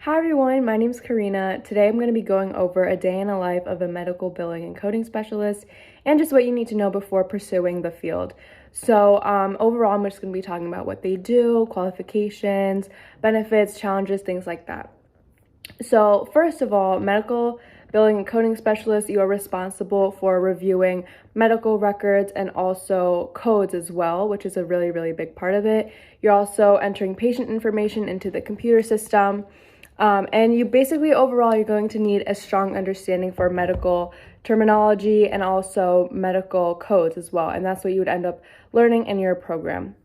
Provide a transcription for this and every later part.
Hi everyone, my name is Karina. Today I'm going to be going over a day in the life of a medical billing and coding specialist and just what you need to know before pursuing the field. So overall, I'm just going to be talking about what they do, qualifications, benefits, challenges, things like that. So first of all, medical billing and coding specialist, you are responsible for reviewing medical records and also codes as well, which is a really big part of it. You're also entering patient information into the computer system. And you basically overall, you're going to need a strong understanding for medical terminology and also medical codes as well. And that's what you would end up learning in your program.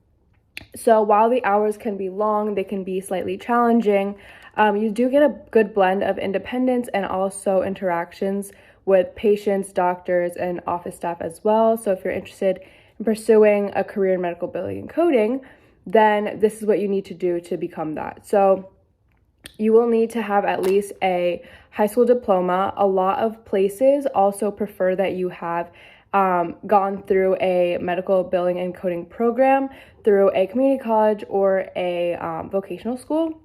So while the hours can be long, they can be slightly challenging. You do get a good blend of independence and also interactions with patients, doctors, and office staff as well. So if you're interested in pursuing a career in medical billing and coding, then this is what you need to do to become that. So you will need to have at least a high school diploma. A lot of places also prefer that you have gone through a medical billing and coding program through a community college or a vocational school.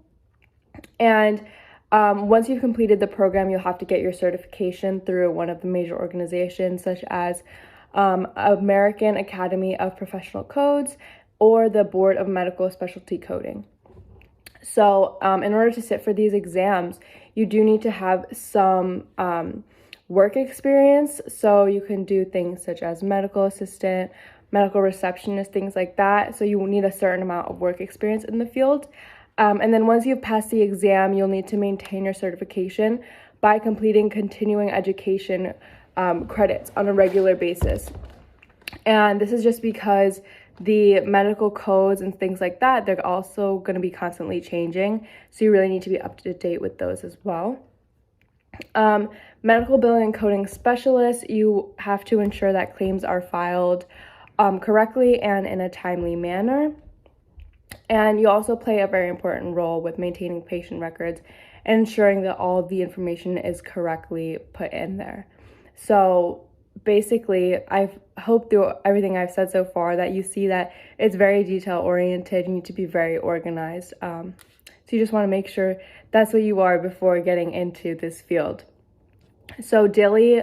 And once you've completed the program, you'll have to get your certification through one of the major organizations such as American Academy of Professional Codes or the Board of Medical Specialty Coding. So in order to sit for these exams, you do need to have some work experience. So you can do things such as medical assistant, medical receptionist, things like that. So you will need a certain amount of work experience in the field. And then once you've passed the exam, you'll need to maintain your certification by completing continuing education credits on a regular basis. And this is just because the medical codes and things like that, they're also going to be constantly changing. So you really need to be up to date with those as well. Medical billing and coding specialist, you have to ensure that claims are filed correctly and in a timely manner. And you also play a very important role with maintaining patient records and ensuring that all of the information is correctly put in there. So basically, I've hoped through everything I've said so far that you see that it's very detail oriented. You need to be very organized. So you just want to make sure that's what you are before getting into this field. So daily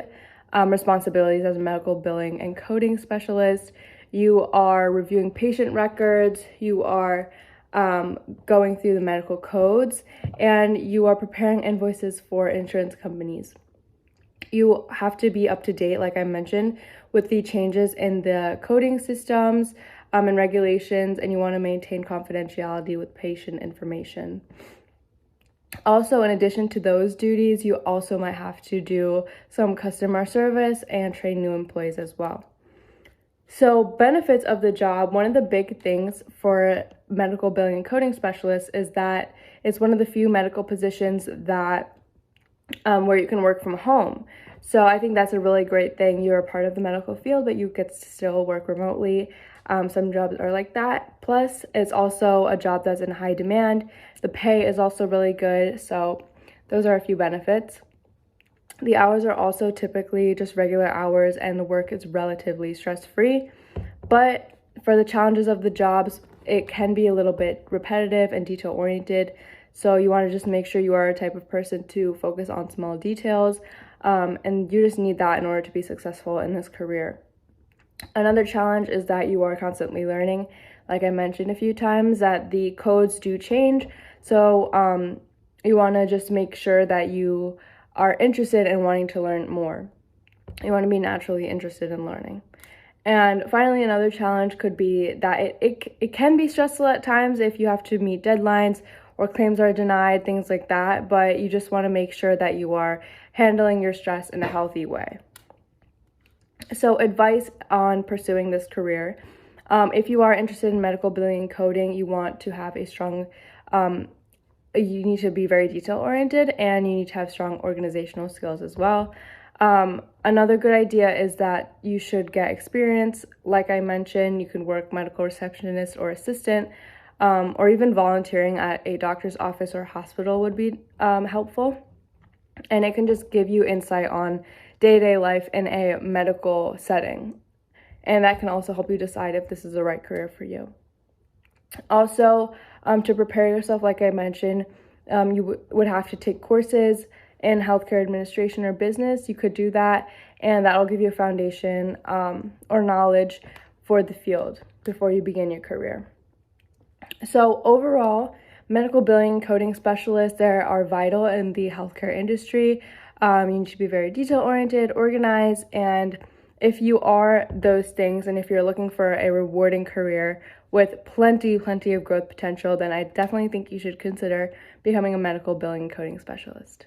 responsibilities as a medical billing and coding specialist, you are reviewing patient records, you are going through the medical codes, and you are preparing invoices for insurance companies. You have to be up to date, like I mentioned, with the changes in the coding systems and regulations, and you want to maintain confidentiality with patient information. Also, in addition to those duties, you also might have to do some customer service and train new employees as well. So benefits of the job, one of the big things for medical billing and coding specialists is that it's one of the few medical positions that where you can work from home. So I think that's a really great thing. You're a part of the medical field, but you get to still work remotely. Some jobs are like that. Plus, it's also a job that's in high demand. The pay is also really good. So those are a few benefits. The hours are also typically just regular hours and the work is relatively stress-free. But for the challenges of the jobs, it can be a little bit repetitive and detail-oriented. So you want to just make sure you are a type of person to focus on small details. And you just need that in order to be successful in this career. Another challenge is that you are constantly learning. Like I mentioned a few times, that the codes do change. So you want to just make sure that you are interested in wanting to learn more. You want to be naturally interested in learning. And finally, another challenge could be that it can be stressful at times if you have to meet deadlines or claims are denied, things like that, but you just want to make sure that you are handling your stress in a healthy way. So advice on pursuing this career. If you are interested in medical billing and coding, you want to have a strong, you need to be very detail oriented and you need to have strong organizational skills as well. Another good idea is that you should get experience. Like I mentioned, you can work medical receptionist or assistant, or even volunteering at a doctor's office or hospital would be helpful. And it can just give you insight on day-to-day life in a medical setting. And that can also help you decide if this is the right career for you. Also, to prepare yourself, like I mentioned, You would have to take courses in healthcare administration or business. You could do that, and that'll give you a foundation or knowledge for the field before you begin your career. So overall, medical billing coding specialists there are vital in the healthcare industry. You need to be very detail-oriented, organized, and if you are those things, and if you're looking for a rewarding career with plenty of growth potential, then I definitely think you should consider becoming a medical billing coding specialist.